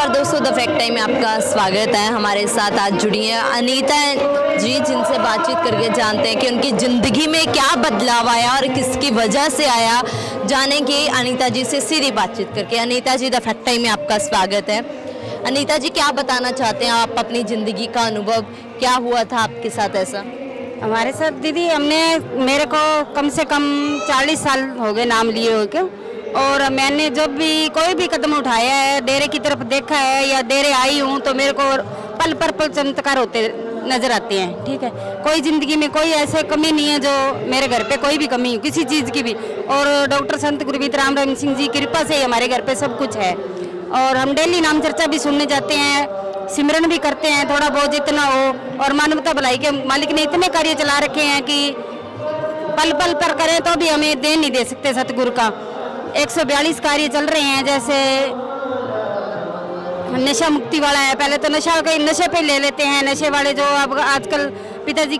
नमस्कार दोस्तों, the fact time में आपका स्वागत है। हमारे साथ आज जुड़ी हैं अनीता जी, जिनसे बातचीत करके जानते हैं कि उनकी ज़िंदगी में क्या बदलाव आया और किसकी वजह से आया। जानेंगे अनीता जी से सीधी बातचीत करके। अनीता जी, द फैक्ट टाइम में आपका स्वागत है। अनीता जी, क्या बताना चाहते हैं आप अपनी ज़िंदगी का अनुभव, क्या हुआ था आपके साथ ऐसा? हमारे साथ दीदी, मेरे को कम से कम 40 साल हो गए नाम लिए हुए के, और मैंने जब भी कोई भी कदम उठाया है, डेरे की तरफ देखा है या डेरे आई हूँ, तो मेरे को पल पर चमत्कार होते नजर आते हैं। ठीक है, कोई ज़िंदगी में कोई ऐसे कमी नहीं है जो मेरे घर पे कोई भी कमी हो किसी चीज़ की भी। और डॉक्टर संत गुरमीत राम रहीम सिंह जी की कृपा से हमारे घर पे सब कुछ है। और हम डेली नाम चर्चा भी सुनने जाते हैं, सिमरन भी करते हैं थोड़ा बहुत जितना हो। और मानवता भलाई के मालिक ने इतने कार्य चला रखे हैं कि पल पल पर करें तो भी हमें देन नहीं दे सकते सतगुरु का। 142 कार्य चल रहे हैं, जैसे नशा मुक्ति वाला है। पहले तो नशे पे ले लेते हैं, नशे वाले जो अब आजकल पिताजी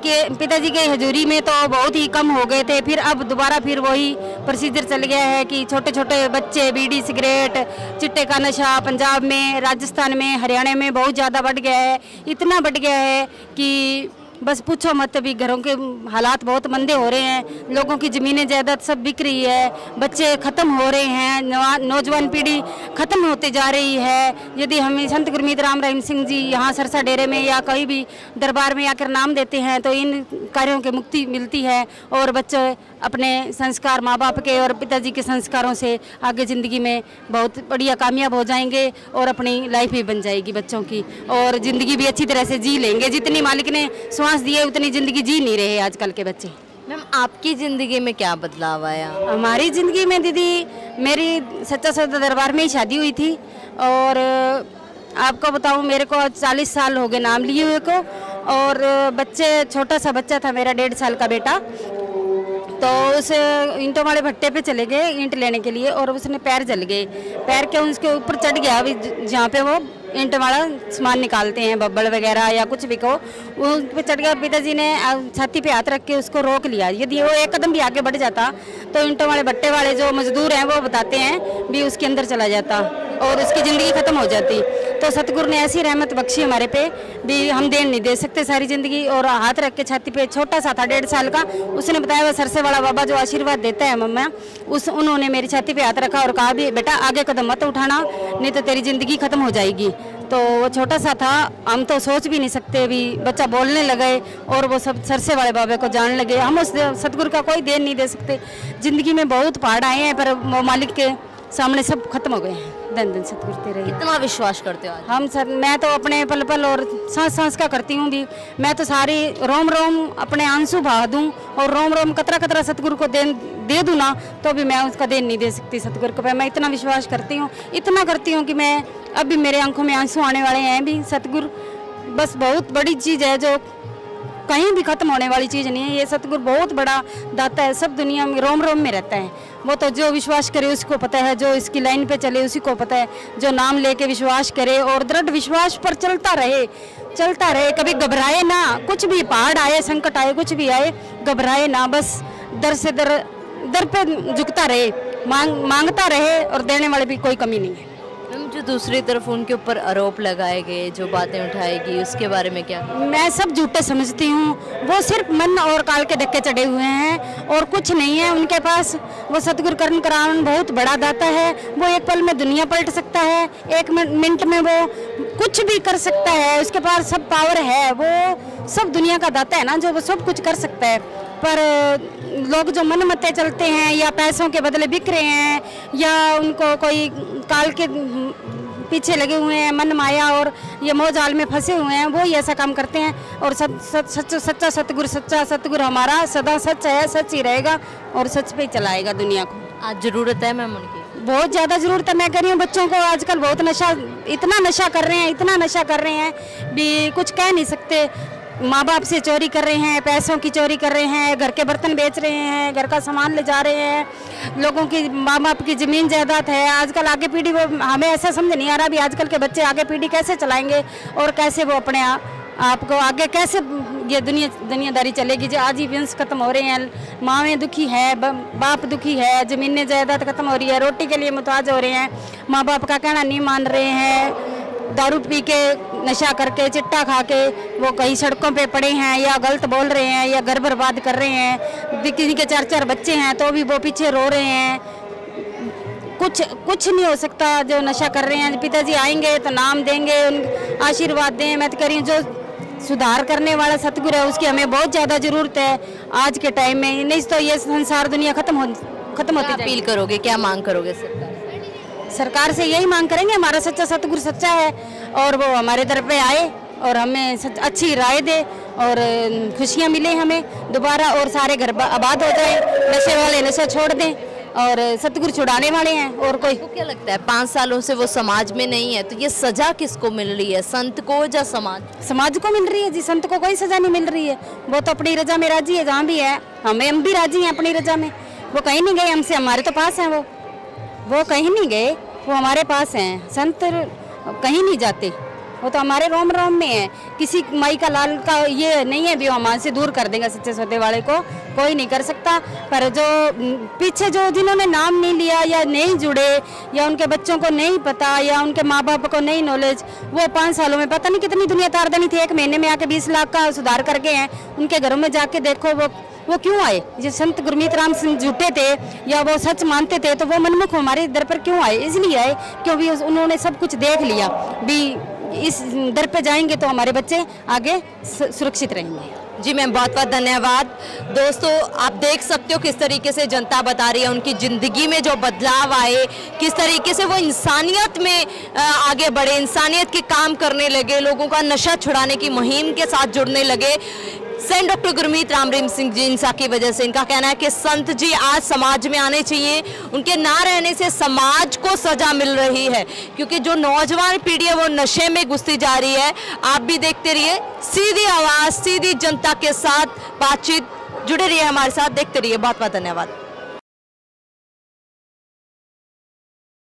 के हजूरी में तो बहुत ही कम हो गए थे, फिर अब दोबारा फिर वही प्रोसीजर चल गया है कि छोटे छोटे बच्चे बीड़ी सिगरेट चिट्टे का नशा पंजाब में, राजस्थान में, हरियाणा में बहुत ज़्यादा बढ़ गया है। इतना बढ़ गया है कि बस पूछो मत। अभी घरों के हालात बहुत मंदे हो रहे हैं, लोगों की ज़मीनें जायदाद सब बिक रही है, बच्चे ख़त्म हो रहे हैं, नौजवान पीढ़ी ख़त्म होते जा रही है। यदि हम संत गुरमीत राम रहीम सिंह जी यहाँ सरसा डेरे में या कहीं भी दरबार में आकर नाम देते हैं तो इन कार्यों की मुक्ति मिलती है, और बच्चे अपने संस्कार माँ बाप के और पिताजी के संस्कारों से आगे ज़िंदगी में बहुत बढ़िया कामयाब हो जाएंगे, और अपनी लाइफ भी बन जाएगी बच्चों की, और ज़िंदगी भी अच्छी तरह से जी लेंगे। जितनी मालिक ने श्वास दिए उतनी ज़िंदगी जी नहीं रहे आजकल के बच्चे। मैम, आपकी ज़िंदगी में क्या बदलाव आया? हमारी ज़िंदगी में दीदी, मेरी सच्चा सौदा दरबार में ही शादी हुई थी, और आपको बताऊं मेरे को 40 साल हो गए नाम लिए हुए को। और बच्चे, छोटा सा बच्चा था मेरा 1.5 साल का बेटा, तो उस ईंटों वाले भट्टे पे चले गए ईंट लेने के लिए, और उसने पैर जल गए। पैर के उसके ऊपर चढ़ गया, अभी जहाँ पे वो ईंट वाला सामान निकालते हैं, बब्बड़ वगैरह या कुछ भी को, उस पे चढ़ गया। पिताजी ने छाती पे हाथ रख के उसको रोक लिया। यदि वो एक कदम भी आगे बढ़ जाता तो ईंटों वाले भट्टे वाले जो मजदूर हैं वो बताते हैं भी उसके अंदर चला जाता और उसकी ज़िंदगी ख़त्म हो जाती। तो सतगुरु ने ऐसी रहमत बख्शी हमारे पे भी, हम देन नहीं दे सकते सारी ज़िंदगी। और हाथ रख के छाती पे, छोटा सा था 1.5 साल का, उसने बताया वो सरसे वाला बाबा जो आशीर्वाद देता है मम्मा, उन्होंने मेरी छाती पे हाथ रखा और कहा भी बेटा आगे कदम मत उठाना, नहीं तो तेरी ज़िंदगी ख़त्म हो जाएगी। तो वो छोटा सा था, हम तो सोच भी नहीं सकते भी, बच्चा बोलने लगे और वो सब सरसे वाले बाबे को जान लगे। हम उस सतगुरु का कोई देन नहीं दे सकते। ज़िंदगी में बहुत पहाड़ आए हैं, पर वो मालिक के सामने सब खत्म हो गए हैं। धन धन सतगुरु तेरे। कितना विश्वास करते हो आज? हम सर, मैं तो अपने पल पल और सांस सांस का करती हूँ भी। मैं तो सारी रोम रोम अपने आंसू बहा दूँ और रोम रोम कतरा कतरा सतगुरु को दे दूँ ना, तो भी मैं उसका देन नहीं दे सकती सतगुरु को। मैं इतना विश्वास करती हूँ, इतना करती हूँ कि मैं अभी मेरे आंखों में आंसू आने वाले हैं भी। सतगुरु बस बहुत बड़ी चीज़ है जो कहीं भी खत्म होने वाली चीज़ नहीं है। ये सतगुरु बहुत बड़ा दाता है, सब दुनिया में रोम रोम में रहता है। वो तो जो विश्वास करे उसको पता है, जो इसकी लाइन पे चले उसी को पता है। जो नाम लेके विश्वास करे और दृढ़ विश्वास पर चलता रहे, कभी घबराए ना। कुछ भी पहाड़ आए, संकट आए, कुछ भी आए, घबराए ना। बस दर से दर पे झुकता रहे, मांगता रहे, और देने वाले भी कोई कमी नहीं है। जो दूसरी तरफ उनके ऊपर आरोप लगाए गए, जो बातें उठाएगी, उसके बारे में क्या? मैं सब झूठे समझती हूँ। वो सिर्फ मन और काल के धक्के चढ़े हुए हैं और कुछ नहीं है उनके पास। वो सतगुरु कर्ण करावन बहुत बड़ा दाता है। वो एक पल में दुनिया पलट सकता है, एक मिनट में वो कुछ भी कर सकता है। उसके पास सब पावर है। वो सब दुनिया का दाता है ना, जो वो सब कुछ कर सकता है। पर लोग जो मन मत्ते चलते हैं या पैसों के बदले बिक रहे हैं या उनको कोई काल के पीछे लगे हुए हैं, मन माया और ये मोह जाल में फंसे हुए हैं, वो ही ऐसा काम करते हैं। और सच्चा सतगुरु हमारा सदा सच है, सच ही रहेगा और सच पे ही चलाएगा दुनिया को। आज ज़रूरत है मैम उनकी, बहुत ज़्यादा ज़रूरत है। मैं कह रही हूँ बच्चों को आजकल बहुत नशा, इतना नशा कर रहे हैं भी कुछ कह नहीं सकते। माँ बाप से चोरी कर रहे हैं, पैसों की चोरी कर रहे हैं, घर के बर्तन बेच रहे हैं, घर का सामान ले जा रहे हैं, लोगों की माँ बाप की ज़मीन जायदाद है। आजकल आगे पीढ़ी, वो हमें ऐसा समझ नहीं आ रहा भी आजकल के बच्चे आगे पीढ़ी कैसे चलाएंगे और कैसे वो अपने आपको आगे कैसे ये दुनियादारी चलेगी। जो आज ही वंश खत्म हो रहे हैं, माँवें दुखी है, बाप दुखी है, ज़मीनें जायदाद खत्म हो रही है, रोटी के लिए मुताज हो रहे हैं, माँ बाप का कहना नहीं मान रहे हैं। दारू पी के, नशा करके, चिट्टा खा के वो कहीं सड़कों पे पड़े हैं या गलत बोल रहे हैं या घर बर्बाद कर रहे हैं। किसी के 4-4 बच्चे हैं तो भी वो पीछे रो रहे हैं। कुछ नहीं हो सकता। जो नशा कर रहे हैं, पिताजी आएंगे तो नाम देंगे, आशीर्वाद दें। मैं तो कह रही हूँ जो सुधार करने वाला सतगुरु है उसकी हमें बहुत ज़्यादा ज़रूरत है आज के टाइम में। नहीं तो ये संसार दुनिया खत्म होती जाएगी। अपील करोगे, क्या मांग करोगे सरकार से? यही मांग करेंगे, हमारा सच्चा सतगुरु सच्चा है और वो हमारे दर पे आए और हमें अच्छी राय दे और खुशियाँ मिले हमें दोबारा, और सारे घर आबाद हो जाए, नशे वाले नशा छोड़ दें और सतगुरु छुड़ाने वाले हैं। और कोई क्या लगता है 5 सालों से वो समाज में नहीं है तो ये सजा किसको मिल रही है, संत को या समाज को मिल रही है जी। संत को कोई सजा नहीं मिल रही है, वो तो अपनी रजा में राजी है। जहाँ भी है हम भी राजी हैं अपनी रजा में। वो कहीं नहीं गए हमसे, हमारे तो पास हैं वो कहीं नहीं गए, वो हमारे पास हैं। संत कहीं नहीं जाते, वो तो हमारे रोम रोम में है। किसी माई का लाल का ये नहीं है भी वो हमारे से दूर कर देगा सच्चे सौदे वाले को, कोई नहीं कर सकता। पर जो पीछे जो जिन्होंने नाम नहीं लिया या नहीं जुड़े या उनके बच्चों को नहीं पता या उनके माँ बाप को नहीं नॉलेज, वो 5 सालों में पता नहीं कितनी दुनिया तार देनी थी। 1 महीने में आके 20 लाख का सुधार करके हैं। उनके घरों में जाके देखो वो क्यों आए? जो संत गुरमीत राम सिंह झूठे थे या वो सच मानते थे तो वो मनमुख हमारे दर पर क्यों आए? इसलिए आए क्योंकि उन्होंने सब कुछ देख लिया भी इस दर पे जाएंगे तो हमारे बच्चे आगे सुरक्षित रहेंगे। जी मैम, बहुत बहुत धन्यवाद। दोस्तों, आप देख सकते हो किस तरीके से जनता बता रही है उनकी ज़िंदगी में जो बदलाव आए, किस तरीके से वो इंसानियत में आगे बढ़े, इंसानियत के काम करने लगे, लोगों का नशा छुड़ाने की मुहिम के साथ जुड़ने लगे। सेंट डॉक्टर गुरमीत राम रहीम सिंह जी इंसा की वजह से। इनका कहना है कि संत जी आज समाज में आने चाहिए, उनके ना रहने से समाज को सजा मिल रही है क्योंकि जो नौजवान पीढ़ी है वो नशे में घुसती जा रही है। आप भी देखते रहिए सीधी आवाज़, सीधी जनता के साथ बातचीत, जुड़े रहिए हमारे साथ, देखते रहिए। बहुत बहुत धन्यवाद।